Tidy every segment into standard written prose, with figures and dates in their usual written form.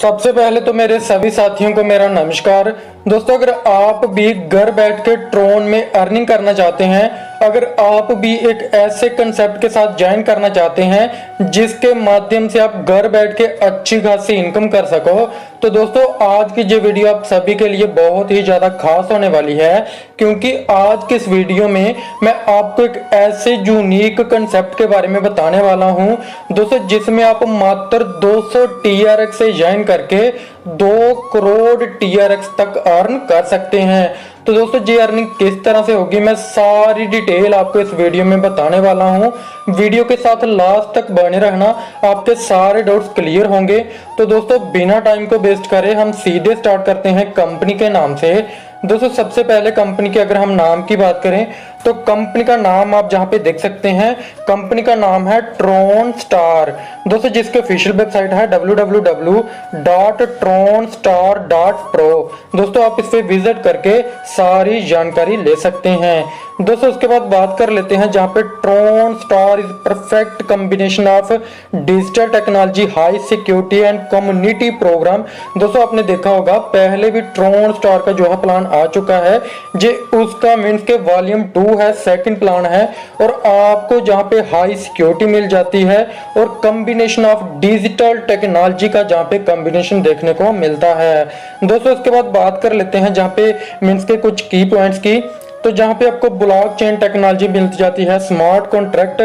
सबसे पहले तो मेरे सभी साथियों को मेरा नमस्कार। दोस्तों, अगर आप भी घर बैठ के ट्रोन में अर्निंग करना चाहते हैं, अगर आप भी एक ऐसे कंसेप्ट के साथ ज्वाइन करना चाहते हैं जिसके माध्यम से आप घर बैठ के अच्छी खासी इनकम कर सको, तो दोस्तों आज की ये वीडियो आप सभी के लिए बहुत ही ज्यादा खास होने वाली है, क्योंकि आज के इस वीडियो में मैं आपको एक ऐसे यूनिक कंसेप्ट के बारे में बताने वाला हूं दोस्तों, जिसमें आप मात्र 200 TRX से ज्वाइन करके 2 करोड़ TRX तक अर्न कर सकते हैं। तो दोस्तों, ये अर्निंग किस तरह से होगी, मैं सारी डिटेल आपको इस वीडियो में बताने वाला हूं। वीडियो के साथ लास्ट तक बने रहना, आपके सारे डाउट्स क्लियर होंगे। तो दोस्तों, बिना टाइम को वेस्ट करे हम सीधे स्टार्ट करते हैं कंपनी के नाम से। दोस्तों, सबसे पहले कंपनी के अगर हम नाम की बात करें तो कंपनी का नाम आप जहां पे देख सकते हैं, कंपनी का नाम है ट्रोन स्टार दोस्तों, जिसकी ऑफिशियल वेबसाइट है www.tronstar.pro। दोस्तों, आप इस पे विजिट करके सारी जानकारी ले सकते हैं। दोस्तों, उसके बाद बात कर लेते हैं जहां पे Tron Star is perfect combination of digital technology, high security and community program. दोस्तों, आपने देखा होगा पहले भी ट्रोन स्टार का जो है प्लान आ चुका है, जे उसका मीन्स के वॉल्यूम 2 है, सेकंड प्लान है, और आपको जहां पे हाई सिक्योरिटी मिल जाती है और कॉम्बिनेशन ऑफ डिजिटल टेक्नोलॉजी का जहां पे कॉम्बिनेशन देखने को मिलता है। दोस्तों, उसके बाद बात कर लेते हैं जहां पे मीन्स के कुछ की पॉइंट्स की। तो जहां पे आपको ब्लॉकचेन टेक्नोलॉजी मिल जाती है, स्मार्ट कॉन्ट्रैक्ट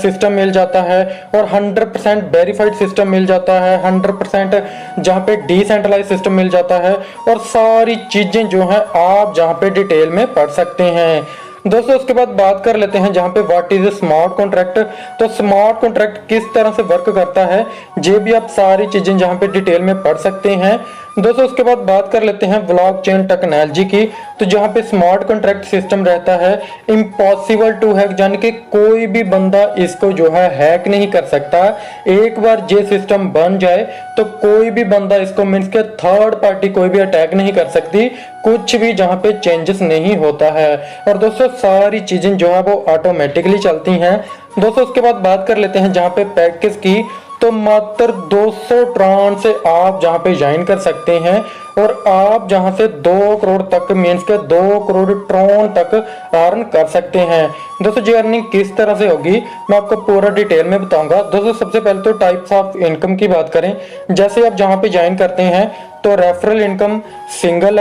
सिस्टम मिल जाता है और 100% वेरीफाइड सिस्टम मिल जाता है, 100% जहां पे डिसेंट्रलाइज सिस्टम मिल जाता है, और सारी चीजें जो हैं आप जहां पे डिटेल में पढ़ सकते हैं। दोस्तों, उसके बाद बात कर लेते हैं जहां पे व्हाट इज स्मार्ट कॉन्ट्रैक्ट। तो स्मार्ट कॉन्ट्रैक्ट किस तरह से वर्क करता है, ये भी आप सारी चीजें जहां पे डिटेल में पढ़ सकते हैं। दोस्तों, उसके बाद बात कर लेते हैं ब्लॉकचेन टेक्नोलॉजी की। तो जहां पे स्मार्ट कॉन्ट्रैक्ट सिस्टम रहता है, इम्पॉसिबल टू हैक, यानी कि कोई भी बंदा इसको जो है हैक नहीं कर सकता। एक बार ये सिस्टम बन जाए तो कोई भी बंदा इसको मीन्स के थर्ड पार्टी कोई भी अटैक नहीं कर सकती, कुछ भी जहां पे चेंजेस नहीं होता है। और दोस्तों, सारी चीजें जो है वो ऑटोमेटिकली चलती हैं। दोस्तों, उसके बाद बात कर लेते हैं जहां पे पैकेज की। तो मात्र 200 ट्रांस से आप जहां पे ज्वाइन कर सकते हैं और आप जहां से 2 करोड़ तक मीन्स के 2 करोड़ ट्रोन तक अर्न कर सकते हैं। दोस्तों, ये अर्निंग किस तरह से होगी मैं आपको पूरा डिटेल में बताऊंगा। दोस्तों, सबसे पहले तो टाइप्स ऑफ इनकम की बात करें, जैसे आप जहां पे ज्वाइन करते हैं तो referral income, single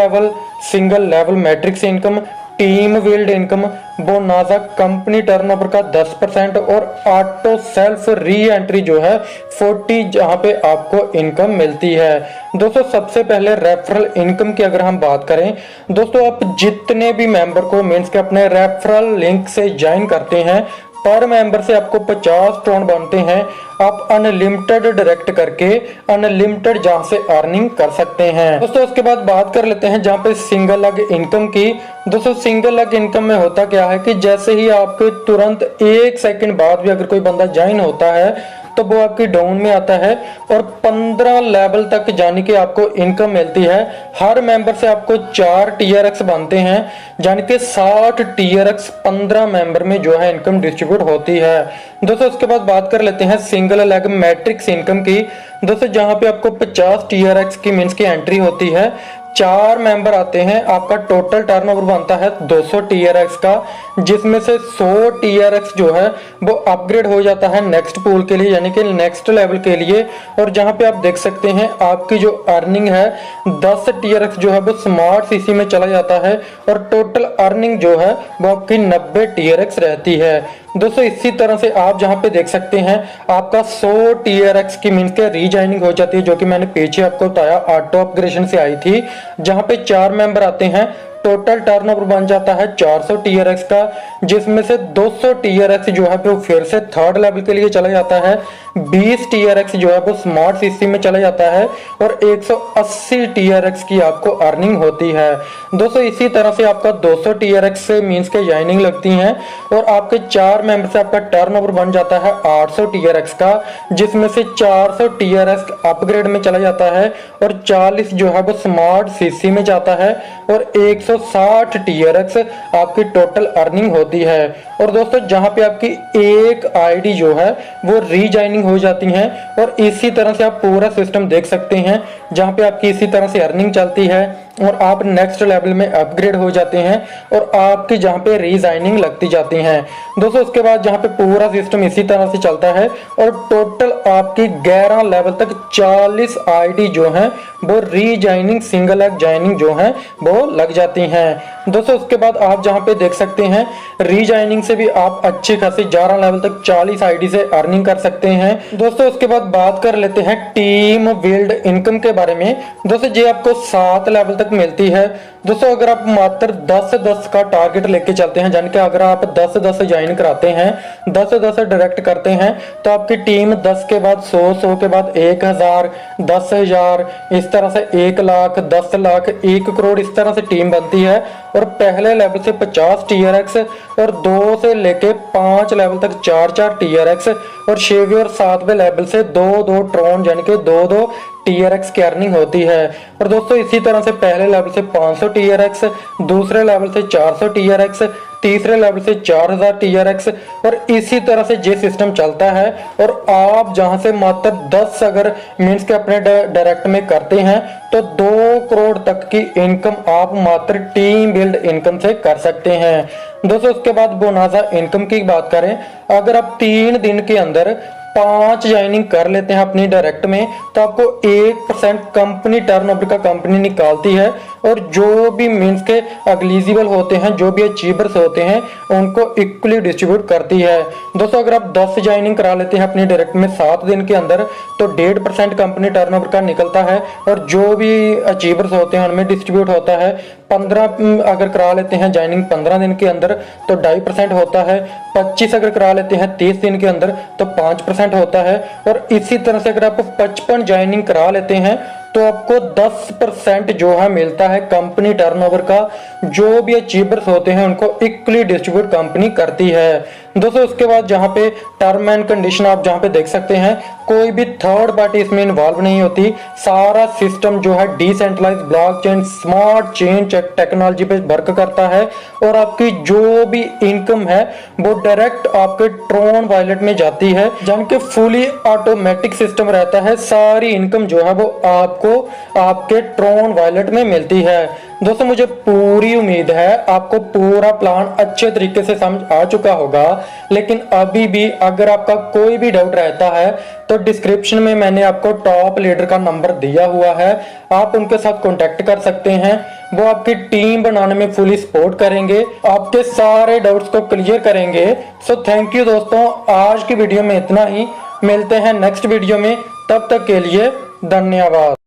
level matrix income, team build income, bonanza company turnover का 10% और ऑटो सेल्फ री एंट्री जो है 40 जहां पे आपको इनकम मिलती है। दोस्तों, सबसे पहले रेफरल इनकम की अगर हम बात करें, दोस्तों आप जितने भी मेंबर को मीन्स के अपने रेफरल लिंक से ज्वाइन करते हैं, पर मेंबर से आपको 50 ट्रोन बनते हैं। आप अनलिमिटेड डायरेक्ट करके अनलिमिटेड जहां से अर्निंग कर सकते हैं। दोस्तों, उसके बाद बात कर लेते हैं जहां पे सिंगल लेग इनकम की। दोस्तों, सिंगल लेग इनकम में होता क्या है कि जैसे ही आपके तुरंत 1 सेकंड बाद भी अगर कोई बंदा ज्वाइन होता है तो वो आपकी डाउन में आता है और 15 लेवल तक जाने की आपको इनकम मिलती है। हर मेंबर से आपको 4 TRX बनते हैं, यानी कि 60 TRX 15 मेंबर में जो है इनकम डिस्ट्रीब्यूट होती है। दोस्तों, उसके बाद बात कर लेते हैं सिंगल लेग मैट्रिक्स इनकम की। दोस्तों, जहां पे आपको 50 TRX की मीन्स की एंट्री होती है, 4 मेंबर आते हैं, आपका टोटल टर्नओवर बनता है 200 TRX का, जिसमें से 100 TRX जो है वो अपग्रेड हो जाता है नेक्स्ट पूल के लिए, यानी कि नेक्स्ट लेवल के लिए। और जहां पे आप देख सकते हैं आपकी जो अर्निंग है 10 TRX जो है वो स्मार्ट सीसी में चला जाता है और टोटल अर्निंग जो है वो आपकी 90 TRX रहती है। दोस्तों, इसी तरह से आप जहां पे देख सकते हैं आपका 100 TRX की मीन्स के रीजॉइनिंग हो जाती है, जो कि मैंने पीछे आपको बताया ऑटो अपग्रेडेशन से आई थी, जहां पे 4 मेंबर आते हैं। टोटल टर्नओवर बन जाता है 400 TRX का, जिसमें से 200 TRX जो है वो फिर से थर्ड लेवल के लिए चला जाता है, 20 TRX जो है वो स्मार्ट सीसी में चला जाता है और 180 TRX की आपको अर्निंग होती है। दोस्तों, इसी तरह से आपका 200 TRX से मीन्स के ज्वाइनिंग लगती हैं और आपके 4 मेंबर से आपका टर्नओवर बन जाता है 800 TRX का, जिसमें से 400 TRX अपग्रेड में चला जाता है और 40 जो है वो स्मार्ट सीसी में जाता है और 160 TRX आपकी टोटल अर्निंग होती है। और दोस्तों, जहां पे आपकी एक आईडी जो है वो रीजॉइनिंग अर्निंग हो जाती है। और इसी तरह से आप पूरा सिस्टम देख सकते हैं जहां पे आपकी इसी तरह से अर्निंग चलती है और आप नेक्स्ट लेवल में अपग्रेड हो जाते हैं और आपकी जहां पे रीजाइनिंग लगती जाती है दोस्तों। उसके बाद जहां पे पूरा सिस्टम इसी तरह से चलता है और टोटल आपकी 11 लेवल तक 40 आईडी जो है वो रीजाइनिंग सिंगल एग ज्वाइनिंग जो है वो लग जाती हैं दोस्तों। उसके बाद आप जहां पे देख सकते हैं रीजाइनिंग से भी आप अच्छी खासी 11 लेवल तक 40 आईडी से अर्निंग कर सकते हैं दोस्तों। उसके बाद बात कर लेते हैं टीम बिल्ड इनकम के बारे में दोस्तों। ये आपको 7 लेवल तक मिलती है दोस्तों। अगर आप मात्र 10-10 का टारगेट लेके चलते हैं, यानी कि अगर आप 10-10 ज्वाइन कराते हैं, 10-10 डायरेक्ट करते हैं, तो आपकी टीम 10 के बाद 100 के बाद 1000, 10,000, इस तरह से 1 लाख, 10 लाख, 1 करोड़, इस तरह से टीम बनती है। और पहले लेवल से 50 टीयर एक्स और 2 से लेके 5 लेवल तक 4-4 टीयर एक्स और 6वें और 7वें लेवल से 2-2 ट्रोन यानी कि 2-2 टीयर एक्स की अर्निंग होती है। और दोस्तों इसी तरह से पहले लेवल से 500 टीयर एक्स, दूसरे लेवल से 400 टीयर एक्स, तीसरे लेवल से 4000 टीयर एक्स और इसी तरह से ये सिस्टम चलता है। और आप जहां से मात्र 10 अगर मीन्स के अपने डायरेक्ट में करते हैं तो 2 करोड़ तक की इनकम आप मात्र टीम बिल्ड इनकम से कर सकते हैं दोस्तों। उसके बाद बोनाजा इनकम की बात करें, अगर आप 3 दिन के अंदर 5 ज्वाइनिंग कर लेते हैं अपनी डायरेक्ट में तो आपको 1% कंपनी टर्नओवर का कंपनी निकालती है। और जो भी मीन्स के एलिजिबल होते हैं, जो भी अचीवर्स होते हैं, उनको इक्वली डिस्ट्रीब्यूट करती है दोस्तों। अगर आप 10 ज्वाइनिंग करा लेते हैं अपनी डायरेक्ट में 7 दिन के अंदर तो 1.5% कंपनी टर्नओवर का निकलता है। और जो भी अचीवर्स होते हैं उनमें डिस्ट्रीब्यूट होता है। 15 अगर करा लेते हैं ज्वाइनिंग 15 दिन के अंदर तो 2.5% होता है। 25 अगर करा लेते हैं 30 दिन के अंदर तो 5% होता है। और इसी तरह से अगर आप 55 ज्वाइनिंग करा लेते हैं तो आपको 10% जो है मिलता है कंपनी टर्नओवर का। जो भी अचीवर्स होते हैं उनको इक्वली डिस्ट्रीब्यूट कंपनी करती है दोस्तों। उसके बाद जहां पे टर्म एंड कंडीशन आप जहां पे देख सकते हैं, कोई भी थर्ड पार्टी इसमें इन्वॉल्व नहीं होती। सारा सिस्टम जो है decentralise blockchain smart chain technology पे वर्क करता है। और आपकी जो भी इनकम है वो डायरेक्ट आपके ट्रोन वॉलेट में जाती है, यानी कि फुली ऑटोमेटिक सिस्टम रहता है। सारी इनकम जो है वो आपको आपके ट्रोन वॉलेट में मिलती है दोस्तों। मुझे पूरी उम्मीद है आपको पूरा प्लान अच्छे तरीके से समझ आ चुका होगा। लेकिन अभी भी अगर आपका कोई भी डाउट रहता है तो डिस्क्रिप्शन में मैंने आपको टॉप लीडर का नंबर दिया हुआ है, आप उनके साथ कांटेक्ट कर सकते हैं। वो आपकी टीम बनाने में फुली सपोर्ट करेंगे, आपके सारे डाउट्स को क्लियर करेंगे। सो थैंक यू दोस्तों, आज की वीडियो में इतना ही। मिलते हैं नेक्स्ट वीडियो में, तब तक के लिए धन्यवाद।